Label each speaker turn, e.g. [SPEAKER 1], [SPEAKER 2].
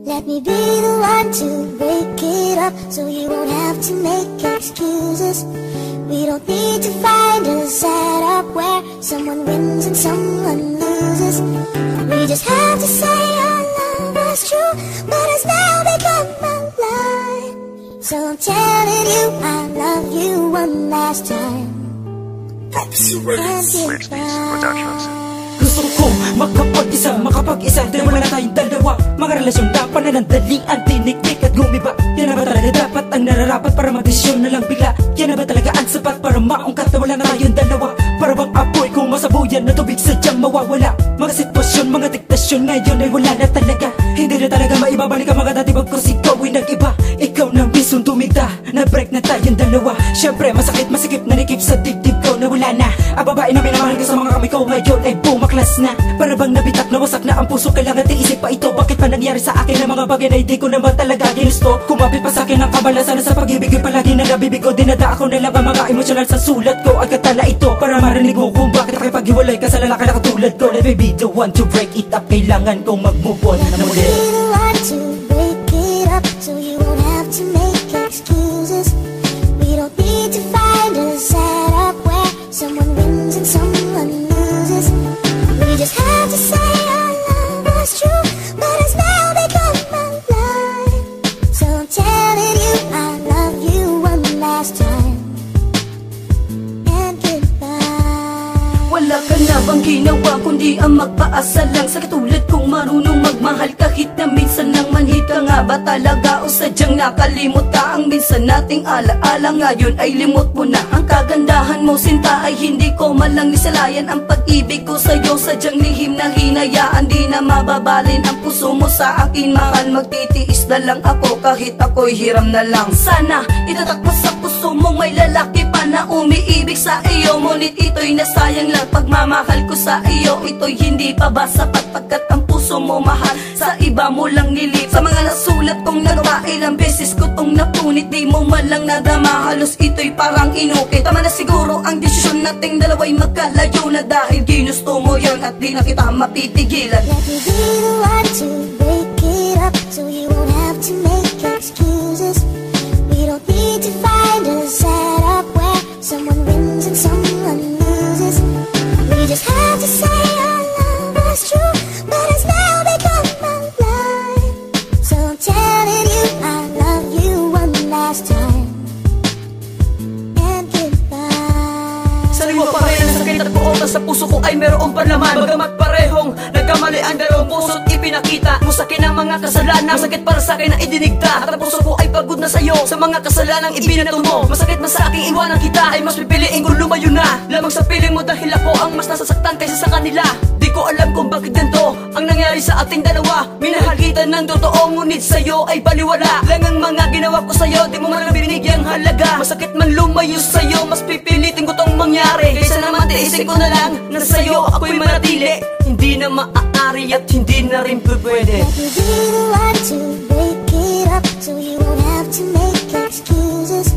[SPEAKER 1] Let me be the one to break it up, so you won't have to make excuses. We don't need to find a setup where someone wins and someone loses. We just have to say our love was true, but it's now become a lie. So I'm telling you I love you one last time. And goodbye.
[SPEAKER 2] Gusto ko makapag-isa dahil wala na tayong dalawa. Mga relasyon na pananandalian, tinik-tik at gumiba. Yan na ba talaga dapat ang nararapat para magdesisyon na lang bigla? Yan na ba talaga ang sapat para maungkat na wala na tayong dalawa? Para bang apoy kung masabuyan na tubig sadyang mawawala? Mga sitwasyon, mga diktasyon ngayon ay wala na talaga. Hindi na talaga maibabalik ang mga dati bagkos ikaw ay nag-iba. Ikaw na mismong tumigda, na-break na tayong dalawa. Siyempre masakit, masikip na nikip sa dibdib ko na wala na. Ang babae na minamahal ka sa mga kamay ko ngayon ay bumaklas na. Para bang nabitak na wasak na ang puso, kailangan tiisip pa ito. Bakit pa nangyari sa akin ang mga bagay na hindi ko naman talaga ginusto? Kumapit pa sa akin ang kabalasan na sa pag-ibig ay palagi na nabibigo. Dinada ako na lang ang mga emosyonal sa sulat ko. Agad tala ito para marinig mo kung bakit nakipaghiwalay ka sa lalaki na katulad ko. Let me be the one to break it up, kailangan kong mag-move on na muli.
[SPEAKER 1] Let me be the one to break it up, so you won't have to make excuses. We don't need to find a setup where someone wins and someone loses. We just have to say our love was true, but it's now become a lie. So I'm telling you I love you one last time. And goodbye.
[SPEAKER 3] Wala ka na bang ginawa kundi ang magpaasa lang sa katulad kong marunong magmahal kahit na minsan lang manhid ka nga ba talaga o sadyang nakalimot ka? Ang minsan nating alaala ngayon ay limot mo na. Ang kagandahan mo sinta ay hindi ko malang nisalayan. Ang pag-ibig ko sa'yo sadyang lihim na hinayaan. Di na mababalin ang puso mo sa akin, mahal. Magtitiis na lang ako kahit ako'y hiram na lang. Sana itatak mo sa puso mo may lalaki pa na umiibig sa iyo. Ngunit ito'y nasayang lang pagmamahal ko sa iyo. Ito'y hindi pa ba sapat pagkat ang puso mo mahal sa iba mo lang nilip. Sa mga nasulat kong nagawa ilang beses ko tong napunit, di mo man lang nadama, halos ito'y parang inukit. Tama na siguro ang desisyon nating dalawa'y magkalayo na dahil ginusto mo yan at di na kita mapitigilan.
[SPEAKER 1] Let me be the one to break it up, so you won't have to make excuses. We don't need to find a setup where someone wins and someone loses. We just have to say our love was true, but it's now become a lie. So I'm telling you I love you one last time. And goodbye.
[SPEAKER 3] Sariwa pa rin ang sakit at buotan sa puso ko ay merong panlaman. Bagamat parehong nagkamali ang dalawang puso't ipinakita mo sa akin ang mga kasalanan. Masakit para sa akin na idinigta at ang puso ko ay pagod na sa'yo sa mga kasalanang ibinato mo. Masakit man sa aking iwanan kita ay mas pipiliin kong lumayo na lamang sa piling mo dahil ako ang mas nasasaktan kaysa sa kanila. Di ko alam kung bakit ganito ang nangyari sa ating dalawa. Minahal kita ng totoo ngunit sa'yo ay baliwala lang ang mga ginawa ko sa'yo. Di mo man binigyang halaga. Masakit man lumayo sa'yo, mas pipilitin ko tong mangyari kaysa naman tiisin ko na lang na sa'yo ako'y manatili. Hindi na maaari at hindi na rin pwede.
[SPEAKER 1] Let me be the one to break it up, so you won't have to make excuses.